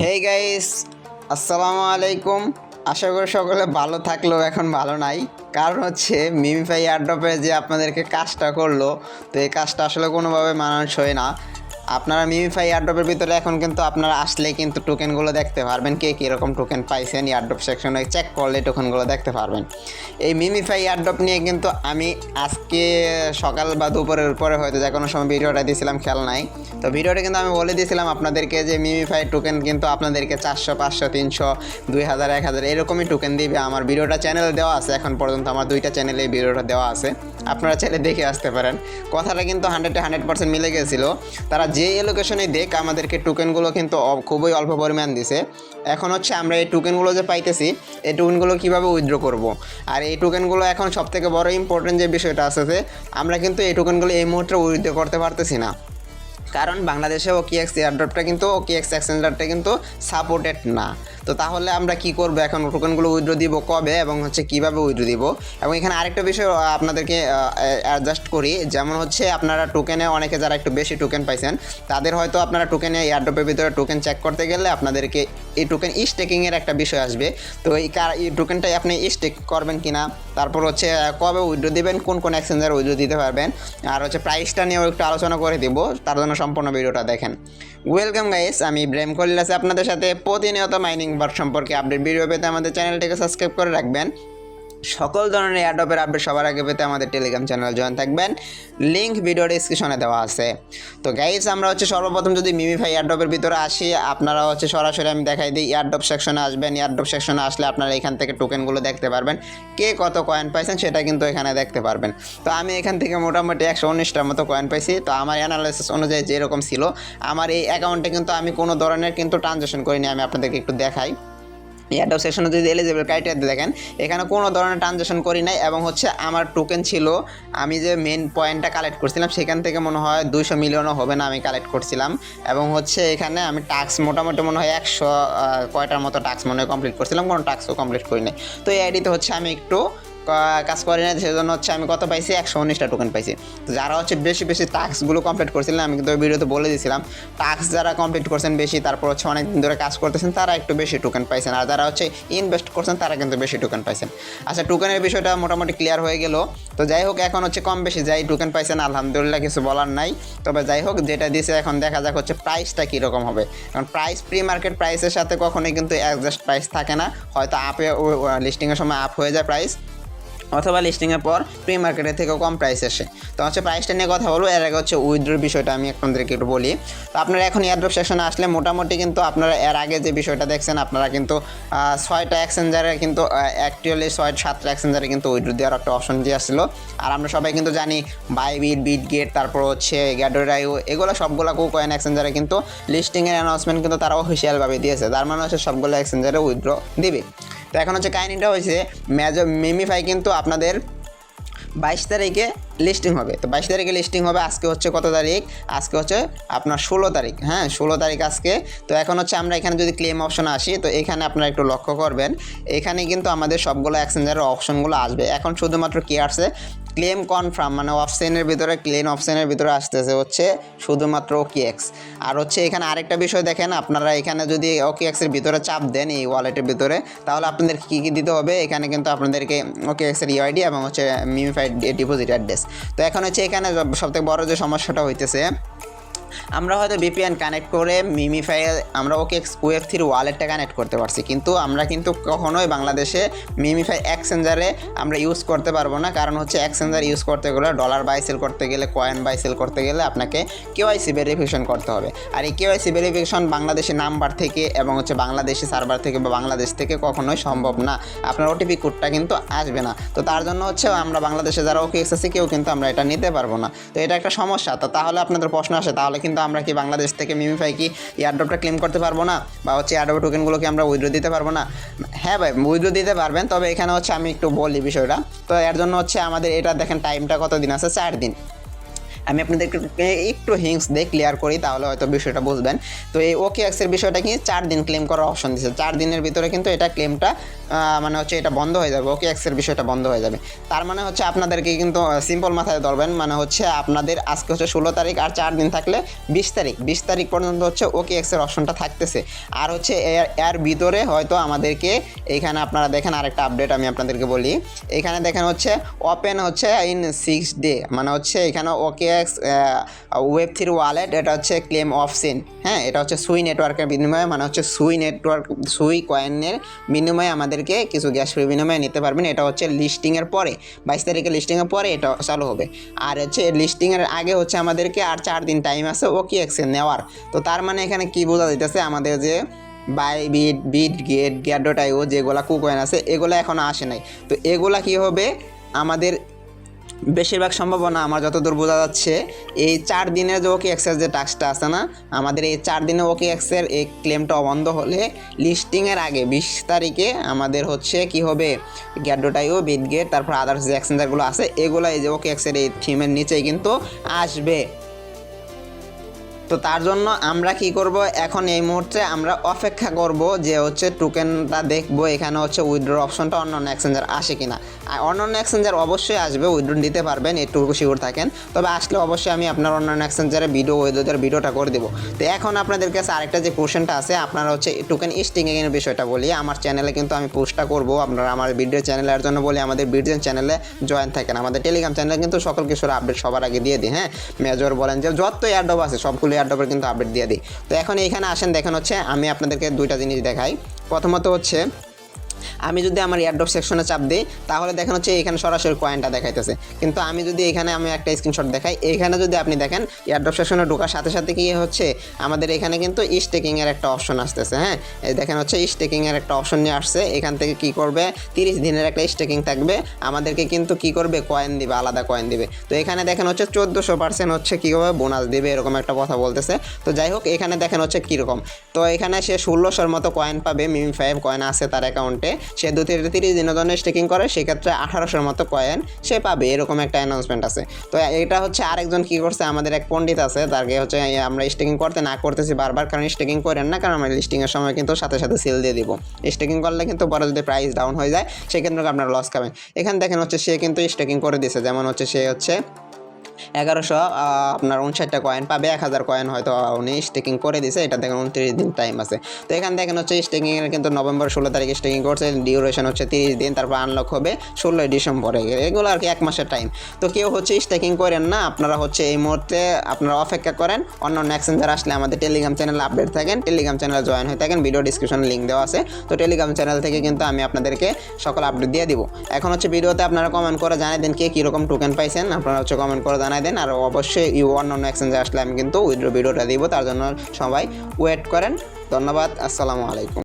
Hey guys, আসসালামু আলাইকুম। আশা করি সকলে ভালো থাকলেও এখন ভালো নাই। কারণ হচ্ছে মিমিফাই এয়ারড্রপে যে আপনাদেরকে কাজটা করলো, তো এই কাজটা আসলে কোনোভাবে মানানসই না। আপনারা মিমিফাই এয়ারড্রপের ভিতরে এখন কিন্তু আপনারা আসলে কিন্তু টোকেনগুলো দেখতে পারবেন, কে কীরকম টোকেন পাইছেন। এয়ারড্রপ সেকশনে চেক করলে টোকেনগুলো দেখতে পারবেন। এই মিমিফাই এয়ারড্রপ নিয়ে কিন্তু আমি আজকে সকাল বা দুপুরের পরে হয়তো যে কোনো সময় ভিডিওটা দিয়েছিলাম, খেয়াল নাই। তো ভিডিওটা কিন্তু আমি বলে দিয়েছিলাম আপনাদেরকে যে মিমিফাই টোকেন কিন্তু আপনাদেরকে 400, 500, 300, 2000, 1000 এরকমই টোকেন দিবে। আমার ভিডিওটা চ্যানেলে দেওয়া আছে, এখন পর্যন্ত আমার 2টা চ্যানেলে এই ভিডিওটা দেওয়া আছে, আপনারা চ্যানেলে দেখে আসতে পারেন। কথাটা কিন্তু 100% মিলে গেছিলো। তারা যে লোকেশনে দেখ আমাদেরকে টোকেনগুলো কিন্তু খুবই অল্প পরিমাণ দিছে। এখন হচ্ছে আমরা এই টোকেনগুলো যে পাইতেছি, এই টোকেনগুলো কীভাবে উইথড্র করব। আর এই টোকেনগুলো এখন সবথেকে বড় ইম্পর্টেন্ট যে বিষয়টা আছে যে আমরা কিন্তু এই টোকেনগুলো এই মুহূর্তে উইথড্র করতে পারতেছি না, কারণ বাংলাদেশে ওকিএক্স এয়ারড্রপটা কিন্তু ওকিএক্স এক্সচেঞ্জারটা কিন্তু সাপোর্টেড না। তো তাহলে আমরা কি করব, এখন টোকেনগুলো উইথড্র দিব কবে এবং হচ্ছে কীভাবে উইথড্র দিব। এবং এখানে আরেকটা বিষয় আপনাদেরকে অ্যাডজাস্ট করি, যেমন হচ্ছে আপনারা টোকেনে অনেকে যারা একটু বেশি টোকেন পাইছেন, তাদের হয়তো আপনারা টোকেনে এয়ারড্রপের ভিতরে টোকেন চেক করতে গেলে আপনাদেরকে এই টোকেন স্টেকিংয়ের একটা বিষয় আসবে। তো এই টোকেনটাই আপনি স্টেক করবেন কিনা, তারপর হচ্ছে কবে উইথড্র দিবেন, কোন কোন এক্সচেঞ্জার উইথড্র দিতে পারবেন, আর হচ্ছে প্রাইসটা নিয়েও একটু আলোচনা করে দিব। তার জন্য সম্পূর্ণ ভিডিওটা দেখেন। ওয়েলকাম গাইস, আমি ইব্রাহিম খলিল আছি আপনাদের সাথে। প্রতিনিয়ত মাইনিং বার্ড সম্পর্কে আপডেট ভিডিও পেতে আমাদের চ্যানেলটিকে সাবস্ক্রাইব করে রাখবেন। সকল ধরনের এয়ারড্রপের আপডেট সবার আগে পেতে আমাদের টেলিগ্রাম চ্যানেল জয়েন থাকবেন, লিঙ্ক ভিডিও ডিসক্রিপশনে দেওয়া আছে। তো গাইস, আমরা হচ্ছে সর্বপ্রথম যদি মিমিফাই এয়ারড্রপের ভিতরে আসি, আপনারা হচ্ছে সরাসরি আমি দেখাই দিই, এয়ারড্রপ সেকশনে আসবেন। এয়ারড্রপ সেকশনে আসলে আপনারা এখান থেকে টোকেনগুলো দেখতে পারবেন, কে কত কয়েন পাইছেন সেটা কিন্তু এখানে দেখতে পারবেন। তো আমি এখান থেকে মোটামুটি 119টার মতো কয়েন পাইছি। তো আমার অ্যানালাইসিস অনুযায়ী যেরকম ছিল, আমার এই অ্যাকাউন্টে কিন্তু আমি কোনো ধরনের কিন্তু ট্রানজাকশন করিনি। আমি আপনাদেরকে একটু দেখাই। এয়ারড্রপ সেকশনে যদি এলিজিবল ক্রাইটেরিয়া দেখেন, এখানে কোনো ধরনের ট্রানজাকশন করি নাই। এবং হচ্ছে আমার টোকেন ছিল, আমি যে মেন পয়েন্টটা কালেক্ট করছিলাম সেখান থেকে মনে হয় 200 মিলিয়নও হবে না আমি কালেক্ট করছিলাম। এবং হচ্ছে এখানে আমি টাস্ক মোটামুটি মনে হয় 100 কয়টার মতো টাস্ক মনে হয় কমপ্লিট করছিলাম, কোনো টাস্কও কমপ্লিট করি নাই। তো এই আইডিতে হচ্ছে আমি একটু কাজ করি না, সেজন্য হচ্ছে আমি কত পাইছি, 119টা টোকেন পাইছি। তো যারা হচ্ছে বেশি বেশি টাস্কগুলো কমপ্লিট করছিলেন, আমি কিন্তু ভিডিওতে বলে দিয়েছিলাম, টাস্ক যারা কমপ্লিট করছেন বেশি, তারপর হচ্ছে অনেক দিন ধরে কাজ করতেছেন, তারা একটু বেশি টোকেন পাইছেন। আর যারা হচ্ছে ইনভেস্ট করছেন তারা কিন্তু বেশি টোকেন পাইছেন। আচ্ছা, টোকেনের বিষয়টা মোটামুটি ক্লিয়ার হয়ে গেল। তো যাই হোক, এখন হচ্ছে কম বেশি যাই টোকেন পাইছেন, আলহামদুলিল্লাহ, কিছু বলার নাই। তবে যাই হোক, যেটা দিয়েছে এখন দেখা যাক হচ্ছে প্রাইসটা কীরকম হবে। কারণ প্রাইস প্রি মার্কেট প্রাইসের সাথে কখনোই কিন্তু অ্যাডজাস্ট প্রাইস থাকে না। হয়তো আপে লিস্টিংয়ের সময় আপ হয়ে যায় প্রাইস, অথবা লিস্টিংয়ের পর প্রি মার্কেটের থেকেও কম প্রাইস আসে। তো হচ্ছে প্রাইসটা নিয়ে কথা বলবো, এর আগে হচ্ছে উইথড্রোর বিষয়টা আমি আপনাদেরকে একটু বলি। তো আপনারা এখন এয়ারড্রপ সেকশনে আসলে মোটামুটি কিন্তু আপনারা এর আগে যে বিষয়টা দেখছেন, আপনারা কিন্তু 6টা এক্সচেঞ্জারে কিন্তু অ্যাকচুয়ালি 6-7টা এক্সচেঞ্জারে কিন্তু উইথড্রো দেওয়ার একটা অপশন দিয়ে আসছিল। আর আমরা সবাই কিন্তু জানি বাইবিট, বিটগেট, তারপর হচ্ছে গ্যাডোরাইও, এগুলো সবগুলো কয়েন এক্সচেঞ্জারে কিন্তু লিস্টিংয়ের অ্যানাউন্সমেন্ট কিন্তু তারা অফিসিয়ালভাবে দিয়েছে। তার মানে হচ্ছে সবগুলো এক্সচেঞ্জারে উইথড্রো দিবে। তো এখন হচ্ছে কাহিনিটা হয়েছে, মিমিফাই কিন্তু আপনাদের 22 তারিখে লিস্টিং হবে। তো 22 তারিখে লিস্টিং হবে। আজকে হচ্ছে কত তারিখ, আজকে হচ্ছে আপনার 16 তারিখ। হ্যাঁ, 16 তারিখ আজকে। তো এখন হচ্ছে আমরা এখানে যদি ক্লেম অপশনে আসি, তো এখানে আপনারা একটু লক্ষ্য করবেন, এখানে কিন্তু আমাদের সবগুলো এক্সচেঞ্জারের অপশনগুলো আসবে। এখন শুধুমাত্র কি আসছে, ক্লেম কনফার্ম, মানে অপশনের ভিতরে, ক্লেম অপশনের ভিতরে আসতেছে হচ্ছে শুধুমাত্র ওকিএক্স। আর হচ্ছে এখানে আরেকটা বিষয় দেখেন, আপনারা এখানে যদি ওকিএক্সের ভিতরে চাপ দেন এই ওয়ালেটের ভিতরে, তাহলে আপনাদের কী কী দিতে হবে, এখানে কিন্তু আপনাদেরকে ওকিএক্সের ইউআইডি এবং হচ্ছে মিমিফাইড ডিপোজিট অ্যাড্রেস। তো এখন হচ্ছে এখানে সবথেকে বড় যে সমস্যাটা হইতেছে, আমরা হয়তো ভিপিএন কানেক্ট করে মিমিফাই আমরা ওকিএক্স ওয়েব3 ওয়ালেটটা কানেক্ট করতে পারছি, কিন্তু আমরা কিন্তু কখনোই বাংলাদেশে মিমিফাই এক্সচেঞ্জারে আমরা ইউজ করতে পারবো না। কারণ হচ্ছে এক্সচেঞ্জার ইউজ করতে গেলে, ডলার বাই সেল করতে গেলে, কয়েন বাই সেল করতে গেলে আপনাকে কেওয়াইসি ভেরিফিকেশন করতে হবে। আর এই কেওয়াইসি ভেরিফিকেশন বাংলাদেশি নাম্বার থেকে এবং হচ্ছে বাংলাদেশি সার্ভার থেকে বা বাংলাদেশ থেকে কখনোই সম্ভব না। আপনার ওটিপি কোডটা কিন্তু আসবে না। তো তার জন্য হচ্ছে আমরা বাংলাদেশে যারা ওকিএক্স আছে কেউ কিন্তু আমরা এটা নিতে পারবো না। তো এটা একটা সমস্যা। তো তাহলে আপনাদের প্রশ্ন আসে, তাহলে কিন্তু আমরা কি বাংলাদেশ থেকে মিমিফাই কি এয়ারড্রপটা ক্লেম করতে পারবো না, বা হচ্ছে এয়ারড্রপ টোকেনগুলোকে আমরা উইথড্র দিতে পারবো না? হ্যাঁ ভাই, উইথড্র দিতে পারবেন। তবে এখানে হচ্ছে আমি একটু বলি বিষয়টা। তো এর জন্য হচ্ছে আমাদের এটা দেখেন টাইমটা কত দিন আছে, 4 দিন। আমি আপনাদেরকে একটু হিংস দিয়ে ক্লিয়ার করি, তাহলে হয়তো বিষয়টা বুঝবেন। তো এই OKX-এর বিষয়টা কি 4 দিন ক্লেম করার অপশন দিচ্ছে, 4 দিনের ভিতরে কিন্তু এটা ক্লেমটা মানে হচ্ছে এটা বন্ধ হয়ে যাবে, OKX-এর বিষয়টা বন্ধ হয়ে যাবে। তার মানে হচ্ছে আপনাদেরকে কিন্তু সিম্পল মাথায় ধরবেন, মানে হচ্ছে আপনাদের আজকে হচ্ছে 16 তারিখ, আর 4 দিন থাকলে 20 তারিখ পর্যন্ত হচ্ছে OKX-এর অপশনটা থাকতেছে। আর হচ্ছে এর ভিতরে হয়তো আমাদেরকে এখানে আপনারা দেখেন আরেকটা আপডেট আমি আপনাদেরকে বলি, এখানে দেখেন হচ্ছে ওপেন হচ্ছে ইন 6 ডে, মানে হচ্ছে এখানে OKX Web3 ওয়ালেট, এটা হচ্ছে ক্লেম অফ সিন। হ্যাঁ, এটা হচ্ছে সুই নেটওয়ার্কের বিনিময়ে, মানে হচ্ছে সুই কয়েনের বিনিময়ে আমাদেরকে কিছু গ্যাস ফ্রি বিনিময়ে নিতে পারবেন। এটা হচ্ছে লিস্টিংয়ের পরে 22 তারিখে লিস্টিংয়ের পরে এটা চালু হবে। আর হচ্ছে লিস্টিংয়ের আগে হচ্ছে আমাদেরকে আর 4 দিন টাইম আছে OKX-এ নেওয়ার। তো তার মানে এখানে কি বোঝা যাইতেছে, আমাদের যে Bitget.io যেগুলা কুকয়েন আছে এগুলো এখনও আসে নাই। তো এগুলা কি হবে, আমাদের বেশিরভাগ সম্ভাবনা আমার যতদূর বোঝা যাচ্ছে এই 4 দিনের যে OKX-এর যে টাস্কটা আছে না, আমাদের এই 4 দিনে OKX-এর এই ক্লেমটা বন্ধ হলে লিস্টিংয়ের আগে 20 তারিখে আমাদের হচ্ছে কি হবে, Get.io, Bitget, তারপর আদার্স যে এক্সচেঞ্জারগুলো আছে এগুলো এই যে OKX-এর এই থিমের নিচেই কিন্তু আসবে। তো তার জন্য আমরা কি করব, এখন এই মুহূর্তে আমরা অপেক্ষা করব যে হচ্ছে টোকেনটা দেখব এখানে হচ্ছে উইথড্র অপশনটা অন্যান্য এক্সচেঞ্জার আসে কিনা। আর অন্যান্য এক্সচেঞ্জার অবশ্যই আসবে, উইথড্র দিতে পারবেন, এটুকু শিওর থাকেন। তবে আসলে অবশ্যই আমি আপনার অন্যান্য এক্সচেঞ্জারে ওদের ভিডিওটা করে দেবো। তো এখন আপনাদের কাছে আরেকটা যে কোশ্চেনটা আছে, আপনারা হচ্ছে টোকেন স্টিকিংয়ের বিষয়টা বলি। আমার চ্যানেলে কিন্তু আমি পোস্টটা করব, আপনারা আমার ভিডিও চ্যানেলের জন্য বলি আমাদের ভিডিও চ্যানেলে জয়েন থাকেন। আমাদের টেলিগ্রাম চ্যানেলে কিন্তু সকল কিছুর আপডেট সবার আগে দিয়ে দিই। হ্যাঁ, মেজর বলেন যে যত এয়ারড্রপ আছে সবগুলো এয়ারড্রপের কিন্তু আপডেট দিয়ে দিই। তো এখন এইখানে আসেন, দেখেন হচ্ছে আমি আপনাদেরকে দুইটা জিনিস দেখাই। প্রথমত হচ্ছে আমি যদি আমার এয়ারড্রপ সেকশনে চাপ দিই তাহলে দেখেন হচ্ছে এখানে সরাসরি কয়েনটা দেখাইতেছে, কিন্তু আমি যদি এখানে একটা স্ক্রিনশট দেখাই, এখানে যদি আপনি দেখেন এয়ারড্রপ সেকশনে ঢোকার সাথে সাথে কি হচ্ছে, আমাদের এখানে কিন্তু স্টেকিংয়ের একটা অপশন আসতেছে। হ্যাঁ, দেখেন হচ্ছে স্টেকিংয়ের একটা অপশন নিয়ে আসছে, এখান থেকে কি করবে 30 দিনের একটা স্টেকিং থাকবে, আমাদেরকে কিন্তু কি করবে কয়েন দিবে, আলাদা কয়েন দিবে। তো এখানে দেখেন হচ্ছে 1400% হচ্ছে কীভাবে বোনাস দিবে এরকম একটা কথা বলতেছে। তো যাই হোক, এখানে দেখেন হচ্ছে কীরকম, তো এখানে সে 1600-র মতো কয়েন পাবে, মিমি5 কয়েন আছে তার অ্যাকাউন্টে, সে 30 দিনের জন্য স্টেকিং করে, সেক্ষেত্রে 1800-র মতো কয়েন সে পাবে, এরকম একটা অ্যানাউন্সমেন্ট আছে। তো এটা হচ্ছে আরেকজন কী করছে, আমাদের এক পণ্ডিত আছে, তাকে হচ্ছে আমরা স্টেকিং করতে না করতেছি বারবার, কারণ স্টেকিং করেন না, কারণ আমরা লিস্টিংয়ের সময় কিন্তু সাথে সাথে সেল দিয়ে দিব। স্টেকিং করলে কিন্তু পরে যদি প্রাইস ডাউন হয়ে যায় সেক্ষেত্রে আপনারা লস খাবেন। এখানে দেখেন হচ্ছে সে কিন্তু স্টেকিং করে দিছে, যেমন হচ্ছে সে হচ্ছে 1100 আপনার 59টা কয়েন পাবে, 1000 কয়েন হয়তো উনি স্টেকিং করে দিছে, এটা দেখেন 29 দিন টাইম আছে। তো এখানে দেখেন হচ্ছে স্টেকিংয়ের কিন্তু নভেম্বর 16 তারিখে স্টেকিং করছে, ডিউরেশন হচ্ছে 30 দিন, তারপর আনলক হবে 16 ডিসেম্বরে, এগুলো আর কি 1 মাসের টাইম। তো কেউ হচ্ছে স্টেকিং করেন না, আপনারা হচ্ছে এই মুহূর্তে আপনারা অপেক্ষা করেন, অন্য এক্সচেঞ্জার আসলে আমাদের টেলিগ্রাম চ্যানেলে আপডেট থাকেন, টেলিগ্রাম চ্যানেলে জয়েন হয়ে থাকেন, ভিডিও ডিসক্রিপশনে লিঙ্ক দেওয়া আছে। তো টেলিগ্রাম চ্যানেল থেকে কিন্তু আমি আপনাদেরকে সকল আপডেট দিয়ে দিব। এখন হচ্ছে ভিডিওতে আপনারা কমেন্ট করে জানিয়ে দেন কে কীরকম টোকেন পাইছেন, আপনারা হচ্ছে কমেন্ট করে জানাই দেন। আর অবশ্যই অন্য এক্সচেঞ্জে আসলে আমি কিন্তু উইথড্র ভিডিওটা দিব, তার জন্য সবাই ওয়েট করেন। ধন্যবাদ, আসসালামু আলাইকুম।